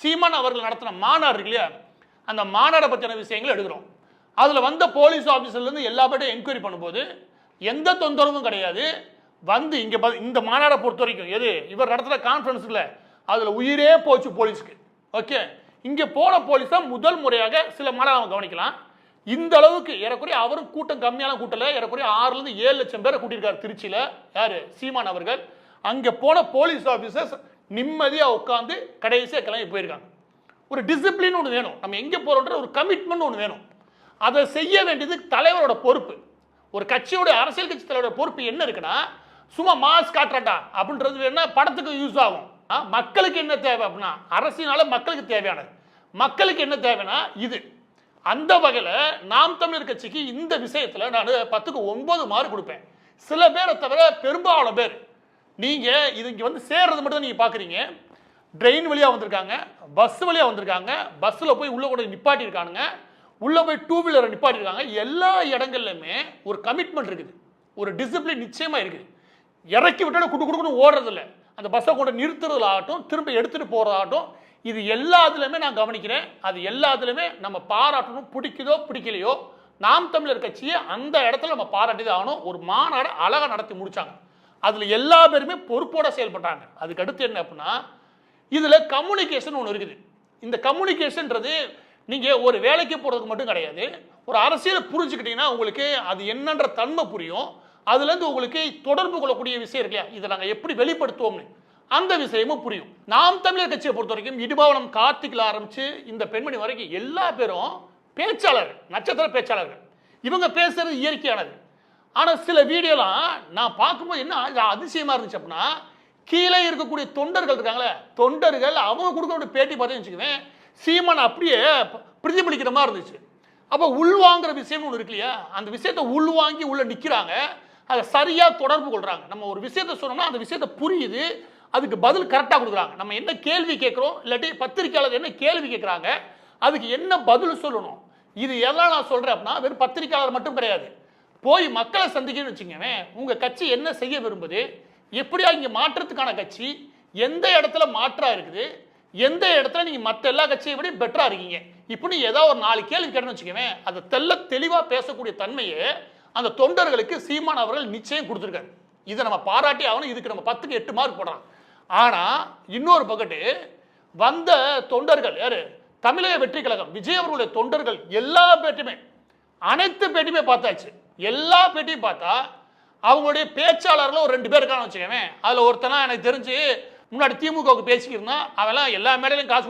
சீமான் அவர்கள் நடத்தின மாநாடு இருக்கு இல்லையா, அந்த மாநாடை பற்றின விஷயங்கள் எடுக்கிறோம். அதில் வந்த போலீஸ் ஆஃபீஸர்லேருந்து எல்லா பேர்ட்டையும் என்கொயரி பண்ணும்போது எந்த தொந்தரவும் கிடையாது. வந்து இங்கே இந்த மாநாடை பொறுத்த வரைக்கும் எது இவர் நடத்துகிற கான்ஃபரன்ஸில் அதில் உயிரே போச்சு போலீஸ்க்கு. ஓகே, இங்கே போன போலீஸ் தான் முதல் முறையாக சில மாநாடு கவனிக்கலாம். இந்த அளவுக்கு ஏறக்குறைய அவரும் கூட்டம் கம்மியான கூட்டல, ஏறக்குறைய 6 to 7 லட்சம் பேரை கூட்டியிருக்காரு திருச்சியில் யார் சீமான் அவர்கள். அங்கே போன போலீஸ் ஆஃபீஸர்ஸ் நிம்மதியாக உட்காந்து கடைசியாக கிளம்பி போயிருக்காங்க. ஒரு டிசிப்ளின் ஒன்று வேணும், நம்ம எங்கே போகிறோன்ற ஒரு கமிட்மெண்ட் ஒன்று வேணும். அதை செய்ய வேண்டியது தலைவரோட பொறுப்பு. ஒரு கட்சியோட அரசியல் கட்சி தலைவரோட பொறுப்பு என்ன இருக்குன்னா, சும்மா மாஸ் காட்டுறாட்டா அப்படின்றது வேணா படத்துக்கு யூஸ் ஆகும். மக்களுக்கு என்ன தேவை அப்படின்னா, அரசியனால மக்களுக்கு தேவையானது. மக்களுக்கு என்ன தேவைன்னா இது. அந்த வகையில் நாம் தமிழர் கட்சிக்கு இந்த விஷயத்தில் நான் 10க்கு 9 மார்க் கொடுப்பேன். சில பேரை தவிர பெரும்பாலான பேர் நீங்கள் இது இங்கே வந்து சேர்றது மட்டும் தான் நீங்கள் பார்க்குறீங்க. ட்ரெயின் வழியாக வந்திருக்காங்க, பஸ் வழியாக வந்திருக்காங்க, பஸ்ஸில் போய் உள்ளே கூட நிப்பாட்டியிருக்கானுங்க, உள்ளே போய் 2 வீலரை நிப்பாட்டியிருக்காங்க. எல்லா இடங்கள்லையுமே ஒரு கமிட்மெண்ட் இருக்குது, ஒரு டிசிப்ளின் நிச்சயமாக இருக்குது. இறக்கி விட்டாலும் குடுக்குன்னு ஓடுறதில்ல, அந்த பஸ்ஸை கொண்டு நிறுத்துறதாகட்டும் திரும்ப எடுத்துகிட்டு போகிறதாகட்டும், இது எல்லாத்துலேயுமே நான் கவனிக்கிறேன். அது எல்லாத்துலேயுமே நம்ம பாராட்டணும். பிடிக்குதோ பிடிக்கலையோ நாம் தமிழர் கட்சியை அந்த இடத்துல நம்ம பாராட்டி தான் ஆகணும். ஒரு மாநாடு அழகாக நடத்தி முடித்தாங்க. அதில் எல்லா பேருமே பொறுப்போடு செயல்பட்டாங்க. அதுக்கு அடுத்து என்ன அப்படின்னா, இதில் கம்யூனிகேஷன் ஒன்று இருக்குது. இந்த கம்யூனிகேஷன்றது நீங்கள் ஒரு வேலைக்கு போகிறதுக்கு மட்டும் கிடையாது. ஒரு அரசியலை புரிஞ்சுக்கிட்டீங்கன்னா உங்களுக்கு அது என்னன்ற தன்மை புரியும். அதுலேருந்து உங்களுக்கு தொடர்பு கொள்ளக்கூடிய விஷயம் இருக்கு இல்லையா, இதை நாங்கள் எப்படி வெளிப்படுத்துவோம்னு அந்த விஷயமும் புரியும். நாம் தமிழர் கட்சியை பொறுத்த வரைக்கும் இடுபாவனம் கார்த்திகில் ஆரம்பித்து இந்த பெண்மணி வரைக்கும் எல்லா பேரும் பேச்சாளர்கள், நட்சத்திர பேச்சாளர்கள். இவங்க பேசுறது இயற்கையானது. ஆனால் சில வீடியோலாம் நான் பார்க்கும்போது என்ன அதிசயமாக இருந்துச்சு அப்படின்னா, கீழே இருக்கக்கூடிய தொண்டர்கள் இருக்காங்களே, தொண்டர்கள் அவங்க கொடுக்கக்கூடிய பேட்டி பார்த்தேன்னு வச்சுக்குவேன், சீமான் அப்படியே பிரதிபலிக்கிற மாதிரி இருந்துச்சு. அப்போ உள்வாங்கிற விஷயம் ஒன்று இருக்கு இல்லையா, அந்த விஷயத்தை உள்வாங்கி உள்ள நிற்கிறாங்க, அதை சரியாக தொடர்பு கொள்கிறாங்க. நம்ம ஒரு விஷயத்தை சொன்னோம்னா அந்த விஷயத்தை புரியுது, அதுக்கு பதில் கரெக்டாக கொடுக்குறாங்க. நம்ம என்ன கேள்வி கேட்குறோம், இல்லாட்டி பத்திரிகையாளர் என்ன கேள்வி கேட்குறாங்க, அதுக்கு என்ன பதில் சொல்லணும். இது எல்லாம் நான் சொல்கிறேன் அப்படின்னா வெறும் பத்திரிகையாளர் மட்டும் கிடையாது. போய் மக்களை சந்திக்கணும்னு வச்சுக்கோங்க, உங்கள் கட்சி என்ன செய்ய விரும்புது, எப்படியா இங்கே மாற்றத்துக்கான கட்சி, எந்த இடத்துல மாற்றா இருக்குது, எந்த இடத்துல நீங்கள் மற்ற எல்லா கட்சியை விட பெட்டராக இருக்கீங்க, இப்படி ஏதாவது ஒரு 4 கேள்வி கேட்டணும்னு வச்சுக்கோங்க, அதை தெளிவாக பேசக்கூடிய தன்மையை அந்த தொண்டர்களுக்கு சீமான் அவர்கள் நிச்சயம் கொடுத்துருக்காரு. இதை நம்ம பாராட்டி ஆகணும். இதுக்கு நம்ம 10க்கு 8 மார்க் போடலாம். ஆனால் இன்னொரு பக்கத்து வந்த தொண்டர்கள் யாரு, தமிழக வெற்றி கழகம் விஜய் அவர்களுடைய தொண்டர்கள் எல்லா பேட்டியுமே அனைத்து பேட்டியுமே பார்த்தாச்சு. எல்லா பேட்டியும் பார்த்தா அவங்களுடைய பேச்சாளர்கள் ஒரு 2 பேர் இருக்கான்னு வச்சுக்கோங்க. அதில் ஒருத்தனா எனக்கு தெரிஞ்சு முன்னாடி திமுகவுக்கு பேசிக்கிருந்தான், அவெல்லாம் எல்லா மேடையிலும் காசு